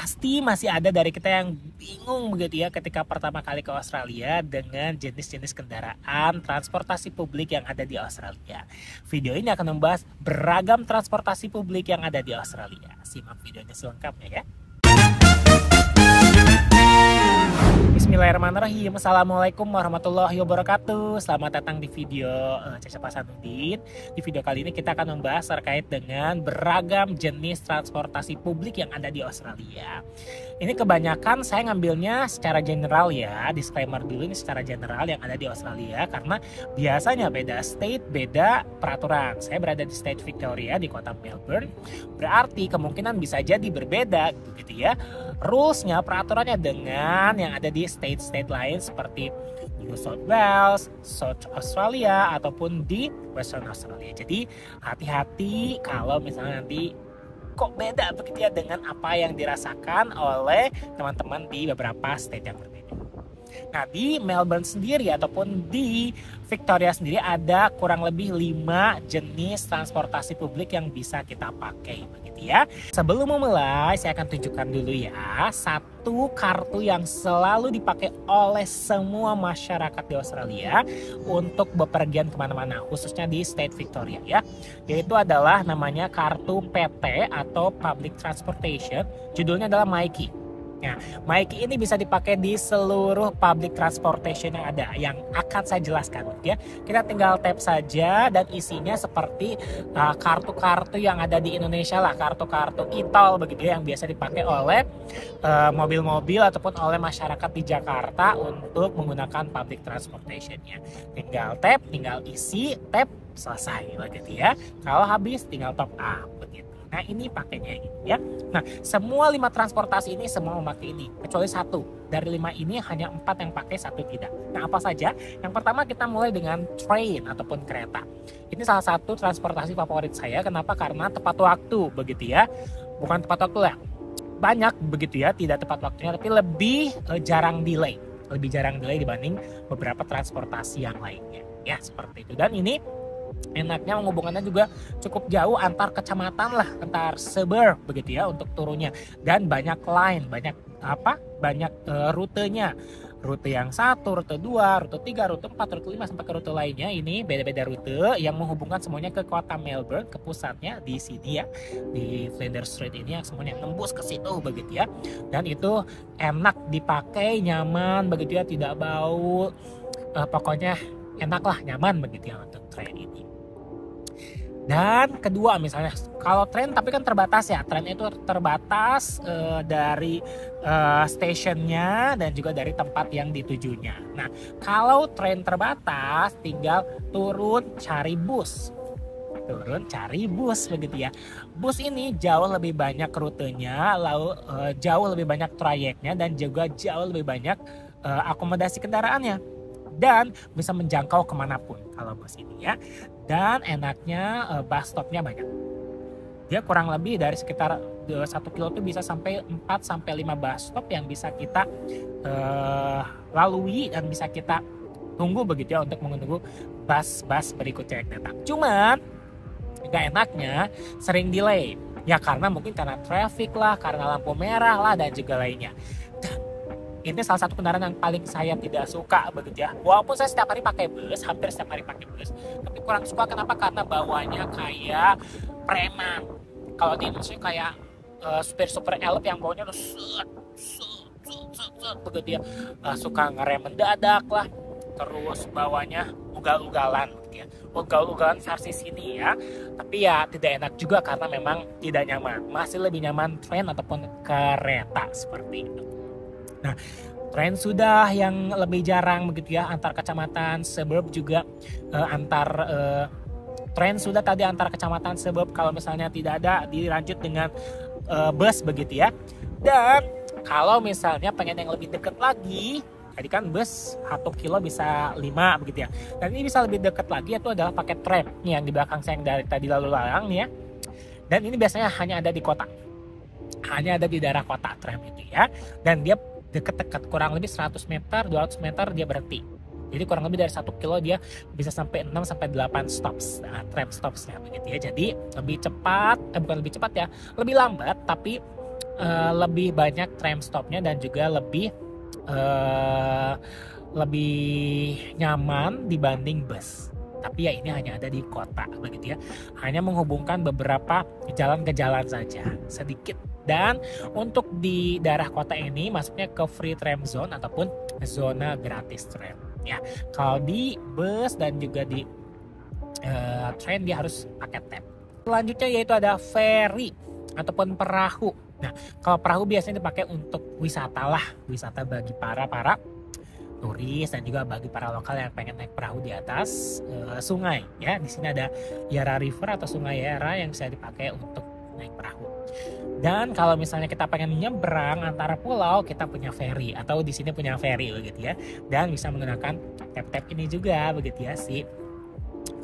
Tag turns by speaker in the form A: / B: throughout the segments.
A: Pasti masih ada dari kita yang bingung begitu ya ketika pertama kali ke Australia dengan jenis-jenis kendaraan transportasi publik yang ada di Australia. Video ini akan membahas beragam transportasi publik yang ada di Australia. Simak videonya selengkapnya ya. Bismillahirrahmanirrahim. Assalamualaikum warahmatullahi wabarakatuh. Selamat datang di video Cecep Hasanuddin. Di video kali ini kita akan membahas terkait dengan beragam jenis transportasi publik yang ada di Australia. Ini kebanyakan saya ngambilnya secara general ya. Disclaimer dulu, ini secara general yang ada di Australia karena biasanya beda state, beda peraturan. Saya berada di state Victoria di kota Melbourne. Berarti kemungkinan bisa jadi berbeda gitu ya. Rulesnya, peraturannya dengan yang ada di state-state lain seperti New South Wales, South Australia ataupun di Western Australia. Jadi hati-hati kalau misalnya nanti kok beda begitu ya dengan apa yang dirasakan oleh teman-teman di beberapa state yang berbeda. Nah, di Melbourne sendiri ataupun di Victoria sendiri ada kurang lebih 5 jenis transportasi publik yang bisa kita pakai begitu ya. Sebelum memulai, saya akan tunjukkan dulu ya satu kartu yang selalu dipakai oleh semua masyarakat di Australia untuk bepergian kemana-mana, khususnya di State Victoria ya. Yaitu adalah namanya kartu PT atau Public Transportation, judulnya adalah Myki. Nah, Myki ini bisa dipakai di seluruh public transportation yang ada, yang akan saya jelaskan ya. Kita tinggal tap saja dan isinya seperti kartu-kartu yang ada di Indonesia lah, kartu-kartu e-tol begitu ya, yang biasa dipakai oleh mobil-mobil ataupun oleh masyarakat di Jakarta untuk menggunakan public transportationnya. Tinggal tap, tinggal isi, tap, selesai begitu ya. Kalau habis tinggal top up begitu. Nah, ini pakainya gitu ya. Nah, semua 5 transportasi ini semua memakai ini, kecuali satu. Dari 5 ini hanya 4 yang pakai, satu tidak. Nah, apa saja? Yang pertama kita mulai dengan train ataupun kereta. Ini salah satu transportasi favorit saya. Kenapa? Karena tepat waktu begitu ya. Bukan tepat waktu ya. Banyak begitu ya, tidak tepat waktunya, tapi lebih jarang delay. Lebih jarang delay dibanding beberapa transportasi yang lainnya. Ya, seperti itu. Dan ini enaknya menghubungkannya juga cukup jauh antar kecamatan lah, antar suburb begitu ya untuk turunnya, dan banyak line, banyak rutenya, rute yang 1, rute 2, rute 3, rute 4, rute 5 sampai ke rute lainnya. Ini beda-beda rute yang menghubungkan semuanya ke kota Melbourne, ke pusatnya di sini ya, di Flinders Street ini yang semuanya nembus ke situ begitu ya. Dan itu enak dipakai, nyaman begitu ya, tidak bau, pokoknya enak lah, nyaman begitu ya untuk train ini. Dan kedua misalnya kalau train tapi kan terbatas ya, train itu terbatas dari stationnya dan juga dari tempat yang ditujunya. Nah, kalau train terbatas tinggal turun cari bus begitu ya. Bus ini jauh lebih banyak rutenya, lalu jauh lebih banyak trayeknya, dan juga jauh lebih banyak akomodasi kendaraannya, dan bisa menjangkau kemanapun kalau bus ini ya. Dan enaknya bus stopnya banyak. Dia kurang lebih dari sekitar 1 kilo itu bisa sampai 4-5 bus stop yang bisa kita lalui dan bisa kita tunggu begitu ya untuk menunggu bus-bus berikutnya yang datang. Cuman gak enaknya sering delay. Ya karena mungkin karena traffic lah, karena lampu merah lah, dan juga lainnya. Ini salah satu kendaraan yang paling saya tidak suka begitu ya. Walaupun saya setiap hari pakai bus, hampir setiap hari pakai bus, tapi kurang suka. Kenapa? Karena bawanya kayak preman. Kalau di Indonesia kayak super elf yang bawanya tuh begitu ya. Suka ngerem mendadak lah. Terus bawanya ugal-ugalan gitu ya. Ugal-ugalan versi sini ya. Tapi ya tidak enak juga karena memang tidak nyaman. Masih lebih nyaman train ataupun kereta seperti itu. Nah, train sudah yang lebih jarang begitu ya, antar kecamatan, suburb juga train sudah tadi antar kecamatan, suburb. Kalau misalnya tidak ada, dilanjut dengan bus begitu ya. Dan kalau misalnya pengen yang lebih dekat lagi, tadi kan bus 1 kilo bisa 5 begitu ya. Dan ini bisa lebih dekat lagi, itu adalah pakai tram. Nih yang di belakang saya yang dari tadi lalu lalang nih ya. Dan ini biasanya hanya ada di kota. Hanya ada di daerah kota tram itu ya. Dan dia dekat-dekat, kurang lebih 100 meter, 200 meter dia berhenti. Jadi kurang lebih dari 1 kilo dia bisa sampai 6-8 stops, tram stopsnya begitu ya. Jadi lebih cepat, bukan lebih cepat ya, lebih lambat, tapi lebih banyak tram stopnya dan juga lebih nyaman dibanding bus. Tapi ya ini hanya ada di kota begitu ya. Hanya menghubungkan beberapa jalan ke jalan saja, sedikit. Dan untuk di daerah kota ini masuknya ke free tram zone ataupun zona gratis tram. Ya, kalau di bus dan juga di train dia harus pakai tap. Selanjutnya yaitu ada ferry ataupun perahu. Nah, kalau perahu biasanya dipakai untuk wisata lah, wisata bagi para turis dan juga bagi para lokal yang pengen naik perahu di atas sungai. Ya, di sini ada Yara River atau Sungai Yara yang bisa dipakai untuk naik perahu. Dan kalau misalnya kita pengen nyebrang antara pulau, kita punya ferry atau di sini punya ferry begitu ya. Dan bisa menggunakan tap-tap ini juga begitu ya sih.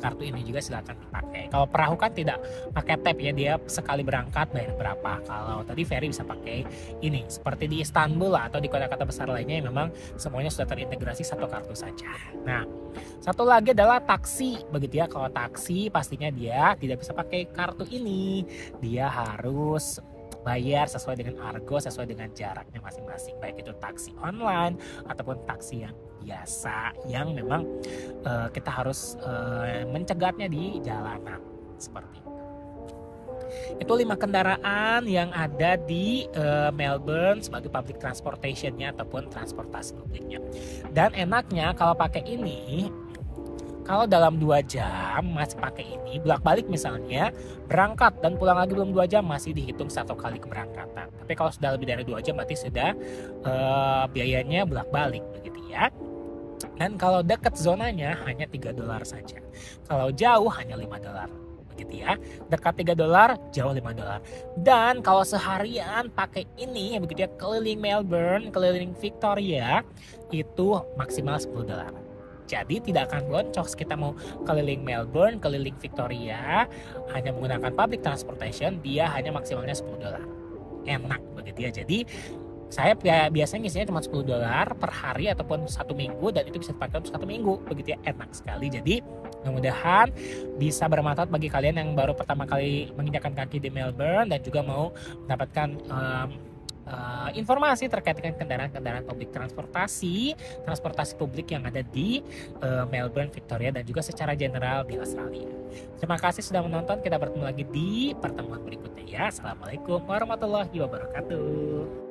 A: Kartu ini juga silakan dipakai. Kalau perahu kan tidak pakai tap ya, dia sekali berangkat bayar berapa. Kalau tadi ferry bisa pakai ini, seperti di Istanbul atau di kota-kota besar lainnya yang memang semuanya sudah terintegrasi satu kartu saja. Nah, satu lagi adalah taksi begitu ya. Kalau taksi pastinya dia tidak bisa pakai kartu ini, dia harus bayar sesuai dengan argo, sesuai dengan jaraknya masing-masing, baik itu taksi online ataupun taksi yang biasa yang memang kita harus mencegatnya di jalanan seperti itu. Itu 5 kendaraan yang ada di Melbourne sebagai public transportationnya ataupun transportasi publiknya. Dan enaknya kalau pakai ini, kalau dalam 2 jam masih pakai ini, bolak-balik misalnya, berangkat dan pulang lagi belum 2 jam masih dihitung 1 kali keberangkatan. Tapi kalau sudah lebih dari 2 jam berarti sudah biayanya bolak-balik begitu ya. Dan kalau dekat zonanya hanya $3 saja. Kalau jauh hanya $5 begitu ya. Dekat $3, jauh $5. Dan kalau seharian pakai ini begitu ya, keliling Melbourne, keliling Victoria, itu maksimal $10. Jadi tidak akan boncos kita mau keliling Melbourne, keliling Victoria, hanya menggunakan public transportation, dia hanya maksimalnya $10. Enak begitu ya. Jadi saya biasanya ngisinya cuma $10 per hari ataupun 1 minggu, dan itu bisa dipakai untuk 1 minggu begitu ya. Enak sekali. Jadi mudah-mudahan bisa bermanfaat bagi kalian yang baru pertama kali menginjakkan kaki di Melbourne dan juga mau mendapatkan informasi terkait dengan kendaraan-kendaraan publik transportasi publik yang ada di Melbourne, Victoria dan juga secara general di Australia. Terima kasih sudah menonton. Kita bertemu lagi di pertemuan berikutnya ya. Assalamualaikum warahmatullahi wabarakatuh.